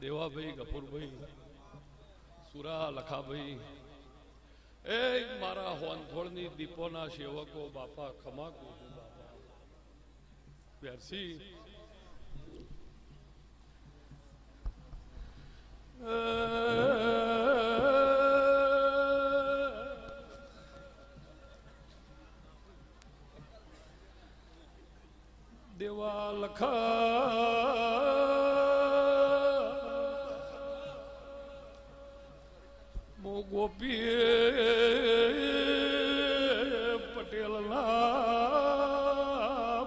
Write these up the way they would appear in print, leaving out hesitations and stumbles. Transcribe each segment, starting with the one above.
દેવાભાઈ ગફુરભાઈ સુરા લખાભાઈ એ મારા હોનથોળની દીપોના સેવકો બાપા ખમા બેરસી દેવા લખા ગોપી પટેલ ના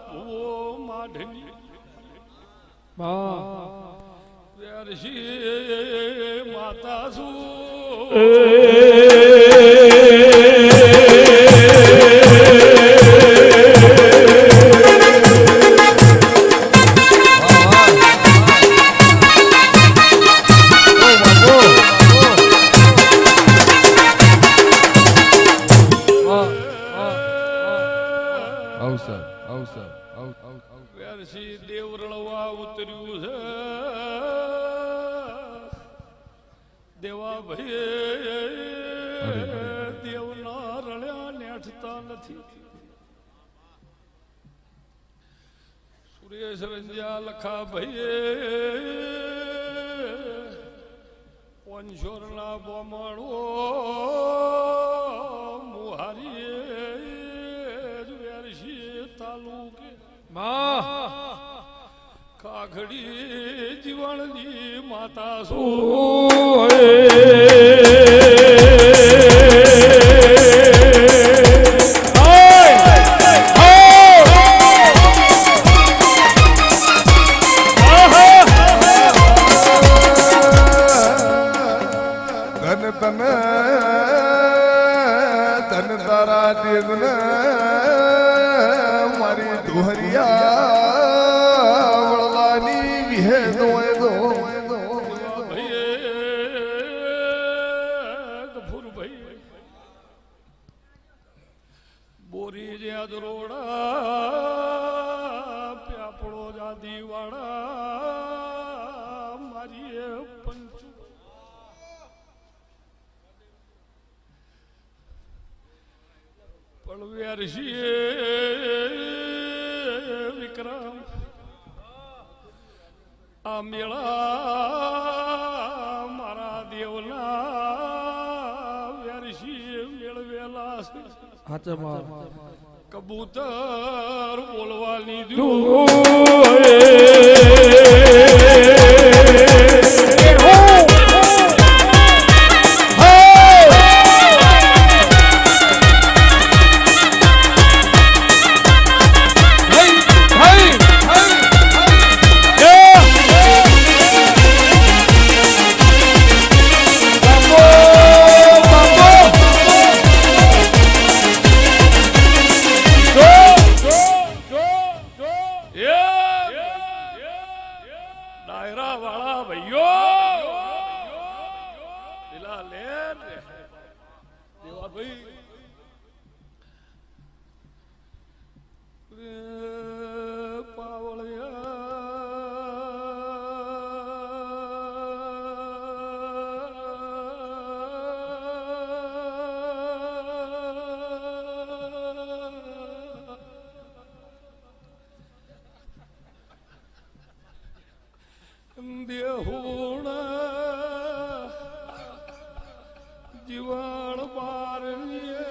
ભૂવો માઢની માતા શું દેવ રણવા ઉતર્યું છે દેવા ભાઈ દેવના રણ્યા નેઠતા નથી સુરેશ રંજા લખા ભાઈ પંચોરના બોમાણો મુહારી તાલુકે કાગડી જીવણની માતા ધન તારા દેવને મારી દુહરિયા વળલાની વિહે દો ગફુરભાઈ બોરી જ્યાં દરોડા પ્યાપડો જાદી વાળા મારી પંચુ પળવ્યારશીએ વિક્રમ આ મેળા મારા દેવના વ્યારશીએ મેળવેલા છે કબૂતર બોલવા લીધું ડાયરા વાળા ભાઈઓ પેલા લે દેવા ભાઈ દેહુણ જીવણ બારવીએ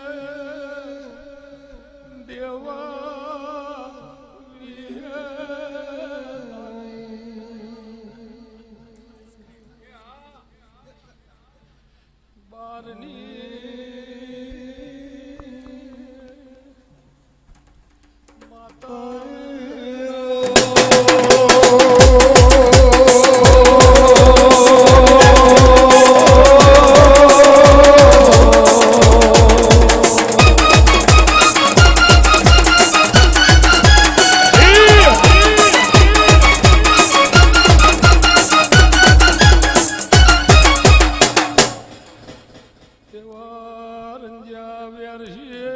દેવા બારની દેવા રંજ્યા વ્યારશીએ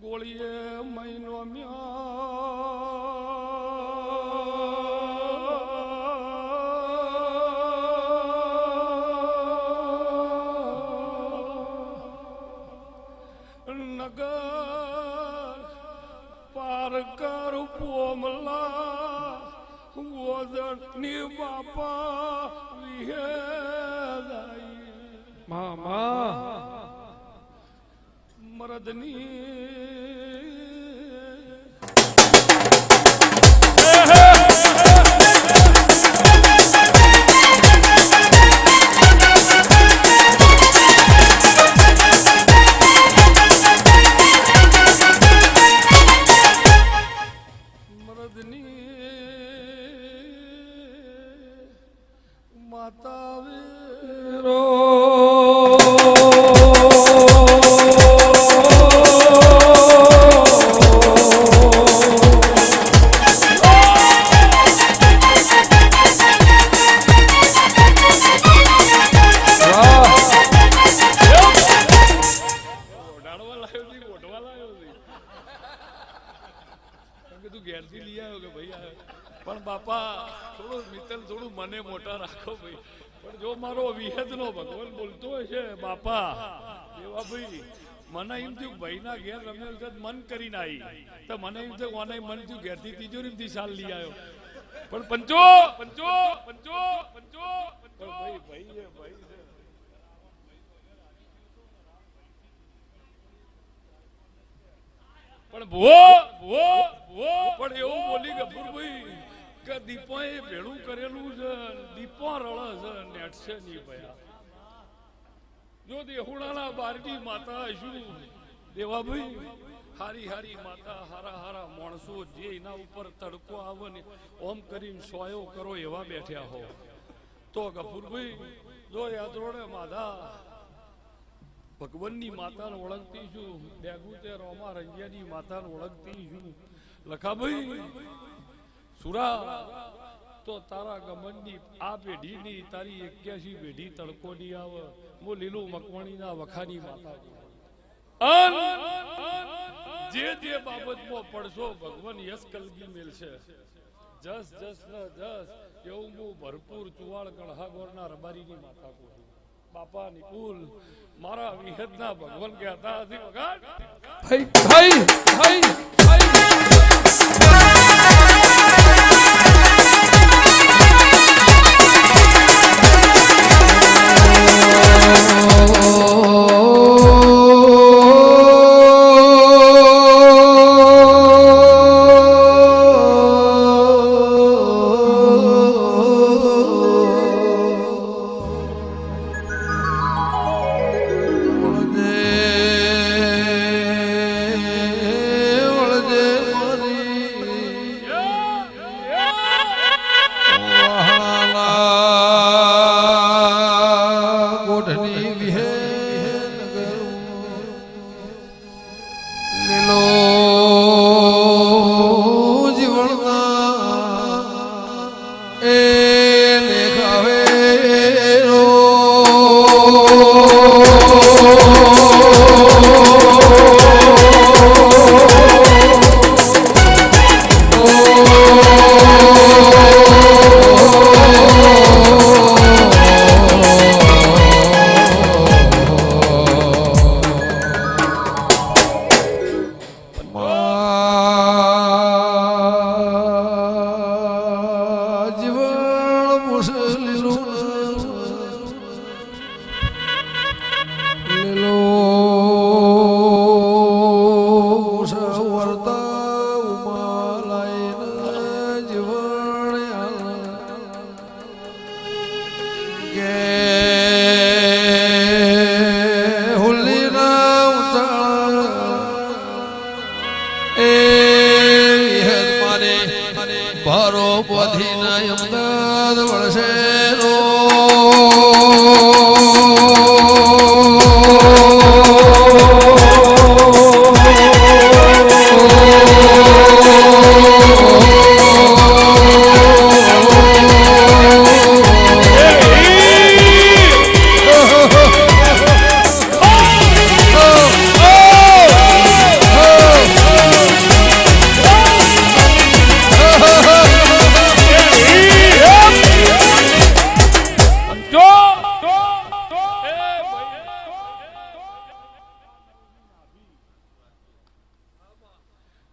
ગોળીએ મહિનો નગર પારકર પોમલા વોદની બાપા વિહેદાઈ મામા મરદની માતા વીરો ઘેરથી લઈ આવ્યો કે ભાઈ પણ બાપા થોડું મિત્તલ થોડું મને મોટા રાખો ભાઈ પણ જો મારો વિહેદ નો ભગવાન બોલતો હોય છે બાપા એવા ભાઈ મને એમ થયું ભાઈ ના ઘેર રમેલ મન કરીને આવી તો મને એમ થયું મને મન થયું ઘેરથી તિજોરીથી સાલ લઈ આવ્યો પણ પંચો પંચો પંચો પંચો ભાઈ ભાઈ છે ભાઈ છે પણ પણ એવું બોલી ગફુરભાઈ કે દીપો એ ભેળું કરેલું છે દીપો રળે છે નેટશે નહીં ભયા જો દેહુડાના બારડી માતા શું દેવાભાઈ હારી હારી માતા હારા હારા માણસો જે એના ઉપર તડકો આવે ને ઓમ કરીને સોયો કરો એવા બેઠ્યા હો તો ગફુરભાઈ જો યાદ રોડે માધા ભગવાનની માતાને ઓળખતી છું ડેગુ તે રોમા રંગિયાની માતાને ઓળખતી છું લખાભાઈ સુરા તો તારા ગમનની આ પેઢીની તારી 81 પેઢી તડકોની આવે હું લીલું મકવાણીના વખાની માતા જે જે બાબતમાં પડશો ભગવાન યશ કલગી મેલશે જસ જસ ન જસ એવું હું ભરપૂર ચુવાળ કણહાગોરના રબારીની માતા કહું છું બાપા નિકુલ મારા વિહેદના ભગવાન કહેતા હતી વગાડ ભાઈ ભાઈ ભાઈ હુલીના ઉચાળા હેદ મારે ભારો બધીના અમદાદ વળશે રો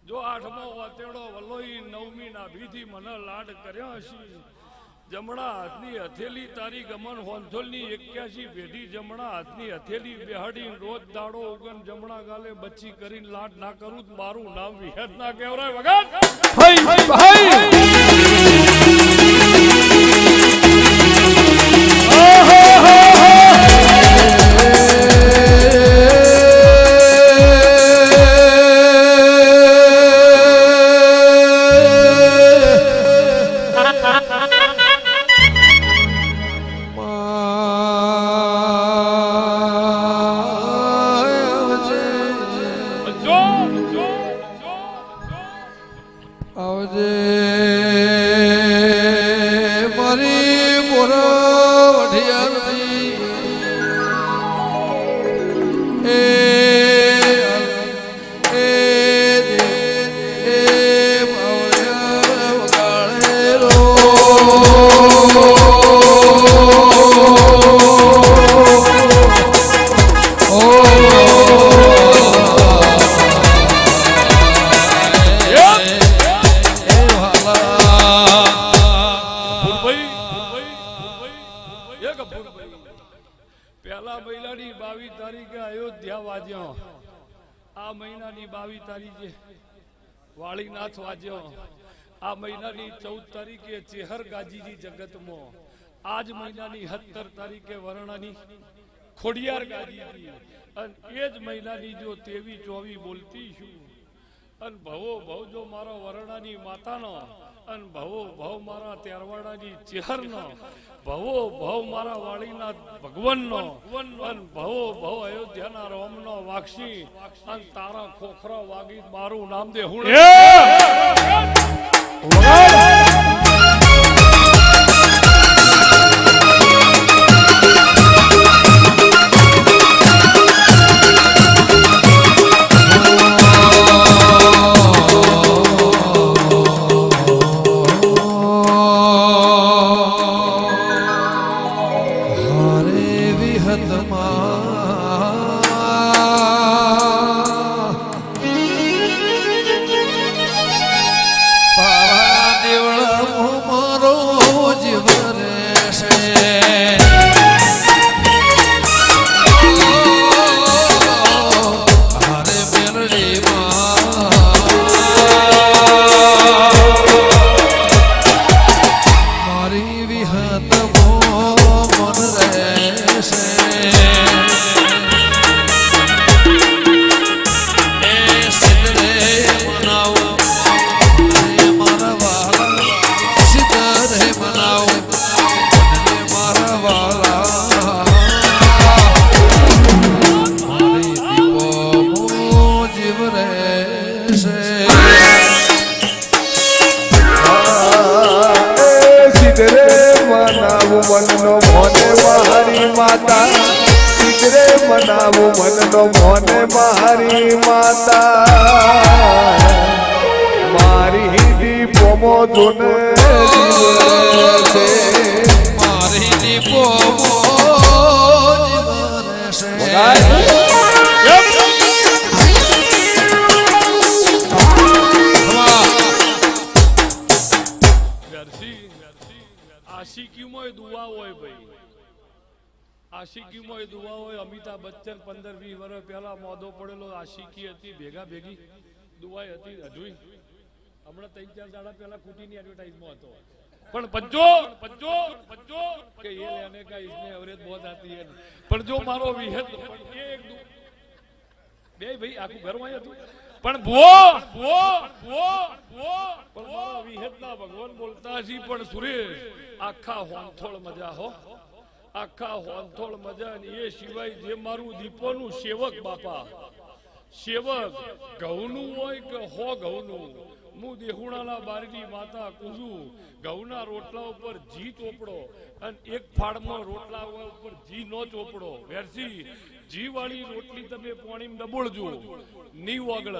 જો આઠમો વાતેડો વલોઈ નવમી નાભીથી મને લાડ કર્યો હશે જમણા હાથની હથેલી તારી ગમન હોંથોલની 81 પેઢી જમણા હાથની હથેલી બેહાડી રોજ દાડો ઉગન જમણા ગાલે બચ્ચી કરીને લાડ ના કરું મારું નામ વિહત ના કહેવરાય વગર ભાઈ ભાઈ આવજે મારી મોરા વઢિયારી એ એ એ માવળિયા વગાડે રો પહેલા મહિનાની 22 તારીખે અયોધ્યા વાજ્યો આ મહિનાની 22 તારીખે વાળીનાથ વાજ્યો આ મહિનાની 14 તારીખે ચેહર ગાજીજી જગતમાં આજ મહિનાની 17 તારીખે વરણાની ખોડિયાર ગાજીજી અને એ જ મહિનાની જો 23 24 બોલતી છું અને ભવો ભવ જો મારો વરણાની માતાનો અને ભવો ભવ મારા ત્યારવાડાની ચેહરનો ભવો ભવ મારા વાળીના ભગવાનનો અને ભવો ભવ અયોધ્યાના રામનો વાક્ષી અને તારા ખોખરા વાગી મારું નામ દે હું મનનો મોને મારી માતા ચિત્રે મનાવું મનનો મોને મારી માતા મારી દીપોમો જોને છે મારી દીપોમો આશિકીમાં દુઆ હોય ભાઈ આશિકીમાં દુઆ હોય અમિતાભ બચ્ચન 15-20 વર્ષ પહેલા મોદો પડેલો આશિકી હતી ભેગા ભેગી દુઆ હતી હજુ હમણાં 3-4 દાડા પહેલા કુટીની એડવર્ટાઇઝમાં હતો પણ પંચો પંચો પંચો કે ये लेने का इसमें एवरेज बहुत आती है પણ જો મારો વિહેત બે ભાઈ આખું ઘરમાં હતું પણ ભુવો ભુવો ભુવો ભુવો પણ મારો વિહેતના ભગવાન બોલતા છી પણ સુરેશ આખા હોંથોળ મજા હો આખા હોંથોળ મજા ને એ સિવાય જે મારું દીપોનું સેવક બાપા સેવક ઘઉંનું હોય કે હો ઘઉંનું હું દેહુણાના બારડી માતા કુજુ ઘઉંના રોટલા ઉપર જી ચોપડો અને એક ફાળમાં રોટલા ઉપર જી નો ચોપડો વેરસી જી વાળી રોટલી તમે પાણી ડબોળજો ની વગળ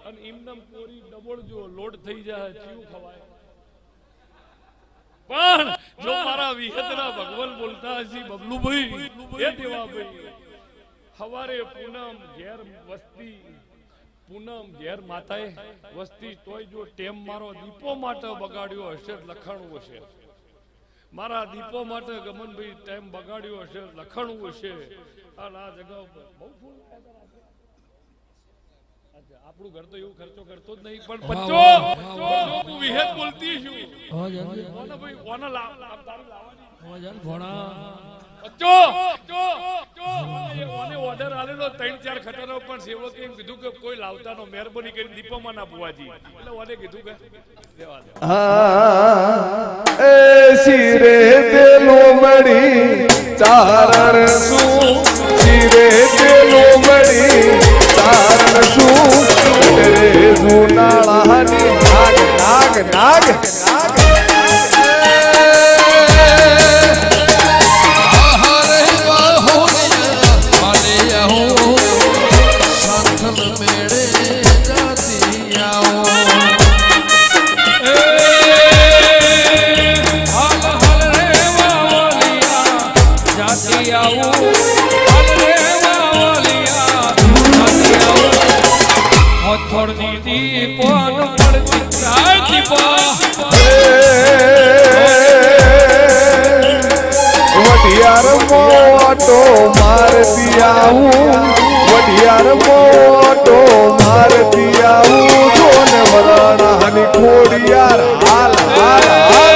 અને એમનમ કોરી ડબોળજો લોડ થઈ જાય ચીવું ખવાય પણ જો મારા વિહતના ભગવાન બોલતા હશે બબલુભાઈ એ દેવાભાઈ હવારે પૂનમ ઘેર વસ્તી પૂનમ ઘેર માતાએ વસ્તી તોય જો ટેમ મારો દીપો માટે બગાડ્યો હશે લખાણું હશે મારા દીપો માટે ગમનભાઈ ટાઈમ બગાડ્યો હશે લખાણું હશે અને આ જગા ઉપર બહુ ફૂલ આપણું ઘર તો એવું ખર્ચો કરતો જ નહીં પણ પચ્ચો હું વિહેત બોલતી છું કોના ભાઈ કોના તારી લાવવાની પચ્ચો ઓને ઓર્ડર આલેલો 3-4 ખટારો પણ સેવકે એમ કીધું કે કોઈ લાવતાનો મહેરબાની કરીને દીપોમાં ના બુવાજી એટલે ઓને કીધું કે દેવા દે એ શિરે દેલો મળી ચારણ શું શિરે દેલો મળી ચારણ શું રે જુનાળાની નાગ નાગ નાગ નાગ વડિયાર મોટો મારતી આવું વડિયાર મોટો મારતી આવું જોન વરાણાની ખોડિયાર હાલ હાલ હાલ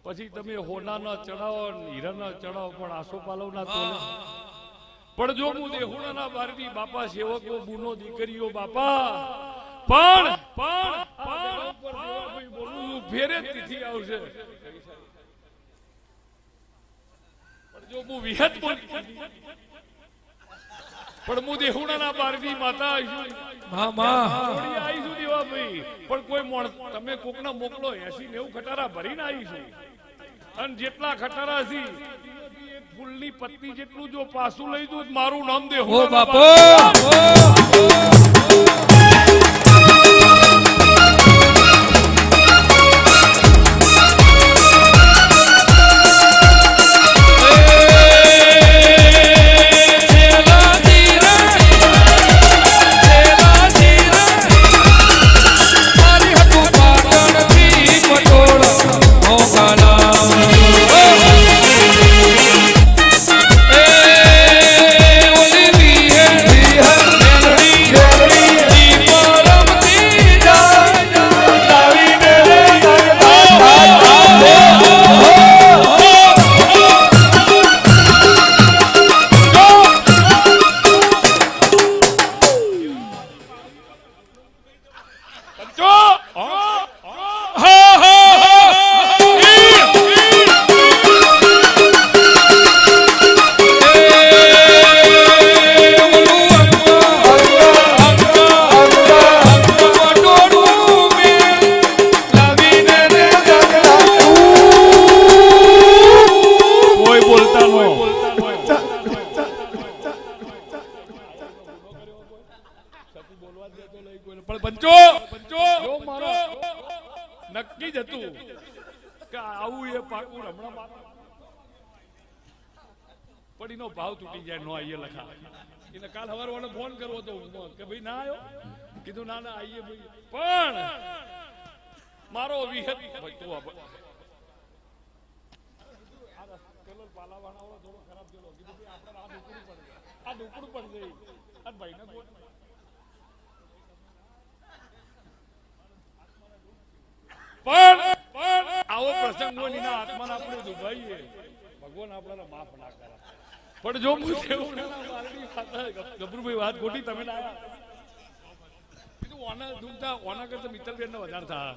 પછી તમે હોનાના ચડાવો હીરાના ચડાવો પણ આસોપાલવના તોલે પણ જો હું દેહુણાના બારડી બાપા સેવકો બુનો દીકરીઓ બાપા પણ બોલું ફેરે તિથિ આવશે પણ જો હું વિહત બોલી પણ હું દેહુણાના બારડી માતા આવીશું આવીશું દેવાભાઈ પણ કોઈ તમે કોકના મોકલો 80-90 ખટારા ભરીને આવીશું અને જેટલા ખટારા છે ફૂલની પત્તી જેટલું જો પાછું લઈ દઉં મારું નામ દે હો બાપા કુર હમણાં પડીનો ભાવ તૂટી જાય નો આઈએ લખા એને કાલ સવારે મને ફોન કરવો તો કે ભાઈ ના આવ્યો કીધું ના ના આઈએ ભાઈ પણ મારો વિહત ભાઈ તું પેલો પાલાવાળા થોડો ખરાબ થયેલો કીધું ભાઈ આપણે આ ડુકડું પડી જાય અને ભાઈને બોલ પણ આવો પ્રસંગ હોય એના આત્માને આપણે દુભાઈએ ભગવાન આપણાને માફ ના કરે પણ જો ગભરુભાઈ વાત ખોટી તમે ના ઓના દુખતા ઓના કરતા મિત્રબેન ને વધારે થા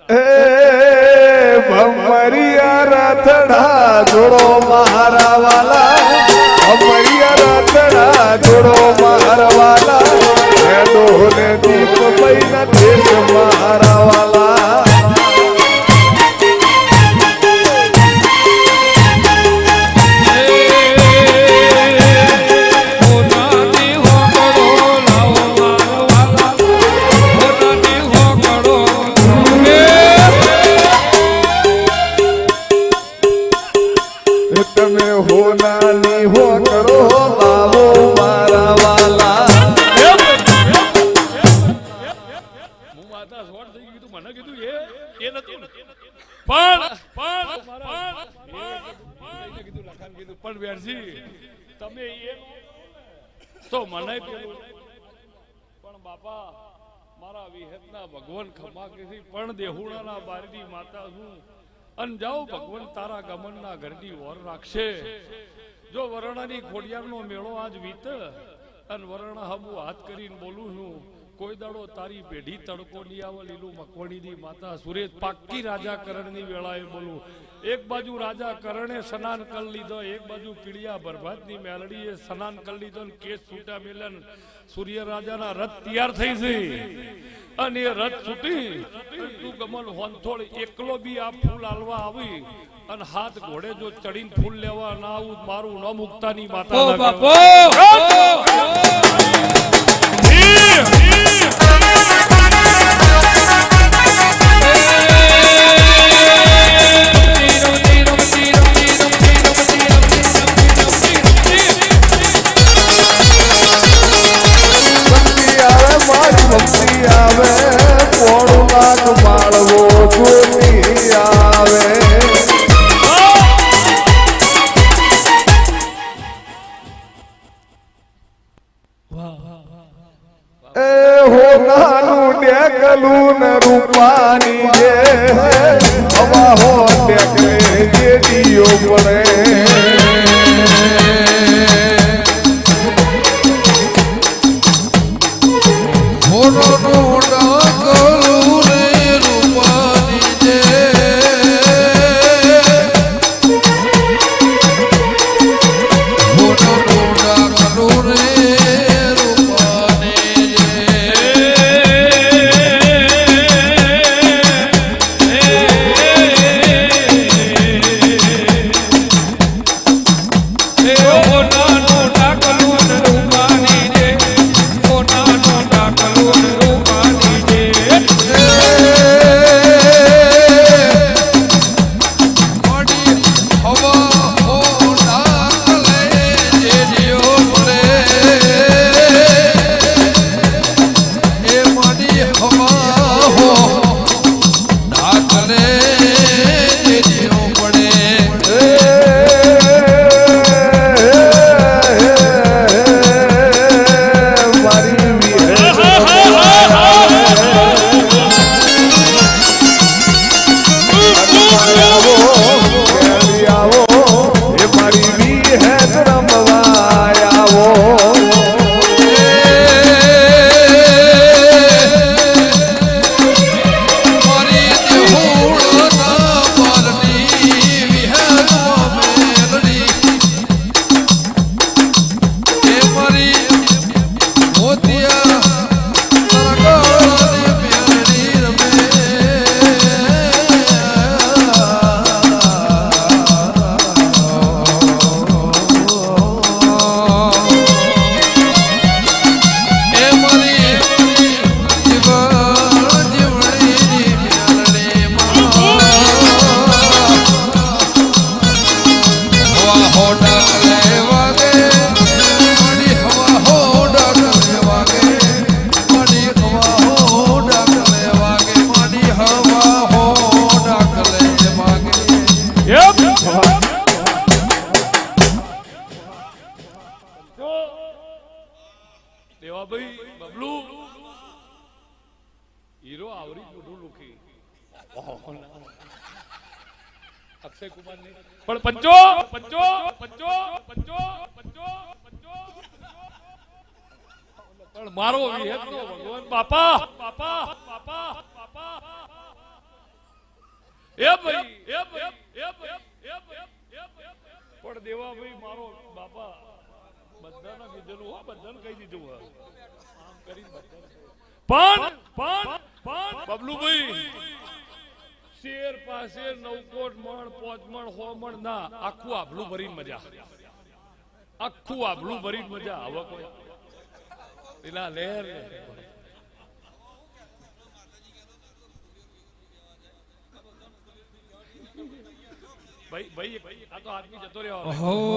ભમરિયા રથડા જોડો મારા વાલા ભમરિયા રથડા જોડો મારા વાલા હે ડોલે દીપ પૈના દેશ મારા વાલા તમે હો નાની હો કરો લાવો મારા વાલા હું માતા શોર્ટ થઈ ગયું મને કીધું એ નતું પણ કીધું લખાણ કીધું પણ વેરજી તમે એ તો મને પેલું પણ બાપા મારા વિહેતના ભગવાન ખમા કે પણ દેહુણાના બારની માતા છું અન જાઓ ભગવાન તારા ગમનના ઘરની ઓર રાખશે જો વરણાની ખોડિયારનો મેળો આજ વીત અને વરણા હમું હાથ કરીને બોલું છું કોઈ દાડો તારી પેઢી તડકો ની આવે લીલું મકવણીની માતા સુરેશ પાક્કી રાજા કરણની વેળાએ બોલું એક બાજુ રાજા કરણે સ્નાન કરી લીધો એક બાજુ પીળિયા બરભાતની મેલડીએ સ્નાન કરી લીધો ને કેસ છૂટા મેલન સૂર્ય રાજાના રથ તૈયાર થઈ છે અને એ રથ છૂટી તું ગમન હોનથોડ એકલો બી આ ફૂલ હાલવા આવી અને હાથ ઘોડે જો ચડીને ફૂલ લેવા ના આવું મારું ન મુક્તાની માતા આવે પોણું લાખ માળવો જોતી આવે એ હો નાનું ડેકલું ને રૂપાની જે હવા હો ડેકલે જે દિયો પડે એ દેવાભાઈ બબલુ હીરો આવરી મોઢું લુખી અક્ષય કુમાર ને પણ પંચો પંચો પંચો પંચો પંચો પંચો પણ મારો વિહેત નો ભગવાન બાપા બાપા બાપા બાપા એ ભાઈ એ ભાઈ એ ભાઈ એ ભાઈ પણ દેવાભાઈ મારો બાપા બધાના કીધેલું હો બધાને કહી દીધું હો આમ કરીને પણ બબલુભાઈ શેર પાસે નવકોટ મણ 5 મણ 6 મણ ના આખું આભલું ભરીને મજા આખું આભલું ભરીને મજા હવે કોઈ પેલા લહેર ભાઈ આ તો આદમી જતો રહ્યો હો